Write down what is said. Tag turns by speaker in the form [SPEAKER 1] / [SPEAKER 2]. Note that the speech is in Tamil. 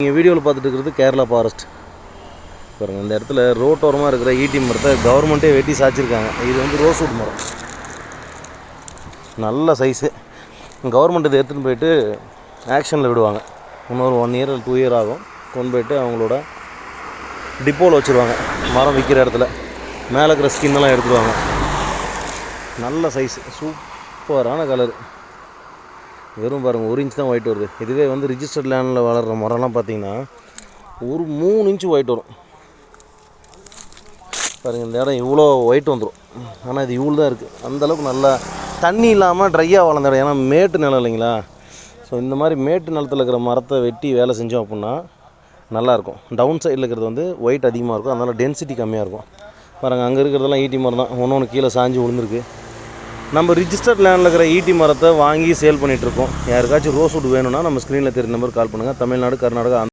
[SPEAKER 1] நீங்கள் வீடியோவில் பார்த்துட்டு இருக்கிறது கேரளா ஃபாரஸ்ட் பாருங்கள். இந்த இடத்துல ரோட்டோரமாக இருக்கிற ஈட்டி மரத்தை கவர்மெண்ட்டே வெட்டி சாய்ச்சிருக்காங்க. இது வந்து ரோஸ்வுட் மரம், நல்ல சைஸு. கவர்மெண்ட் இதை எடுத்துகிட்டு போயிட்டு ஆக்ஷனில் விடுவாங்க. இன்னொரு 1 இயர் 2 இயர் ஆகும். கொண்டு போயிட்டு அவங்களோட டிப்போவில் வச்சுருவாங்க. மரம் விற்கிற இடத்துல மேலே இருக்கிற ஸ்கின்னெல்லாம் எடுத்துடுவாங்க. நல்ல சைஸு, சூப்பரான கலரு. வெறும் பாருங்கள் 1 இன்ச் தான் ஒயிட் வருது. இதுவே வந்து ரிஜிஸ்டர்ட் லேண்டில் வளர்கிற மரம்லாம் பார்த்திங்கன்னா ஒரு 3 இன்ச்சு ஒயிட் வரும் பாருங்கள். இந்த இடம் இவ்வளோ ஒயிட் வந்துடும். ஆனால் இது இவ்வளோ தான் இருக்குது. அந்தளவுக்கு நல்லா தண்ணி இல்லாமல் ட்ரையாக வளர்ந்த இடம். ஏன்னா மேட்டு நிலம் இல்லைங்களா. ஸோ இந்த மாதிரி மேட்டு நிலத்தில் இருக்கிற மரத்தை வெட்டி வேலை செஞ்சோம் அப்படின்னா நல்லாயிருக்கும். டவுன் சைடில் இருக்கிறது வந்து ஒயிட் அதிகமாக இருக்கும், அதனால் டென்சிட்டி கம்மியாக இருக்கும். பாருங்கள், அங்கே இருக்கிறதெல்லாம் ஈட்டி மரம் தான். ஒன்று கீழே சாஞ்சு விழுந்துருக்கு. நம்ம ரிஜிஸ்டர்ட் லேண்டில் இருக்கிற ஈட்டி மரத்தை வாங்கி சேல் பண்ணிகிட்ருக்கோம். யாருக்காச்சும் ரோஸ்வுட் வேணும்னா நம்ம ஸ்க்ரீனில் தெரிஞ்ச நம்பர் கால் பண்ணுங்கள். தமிழ்நாடு, கர்நாடகா,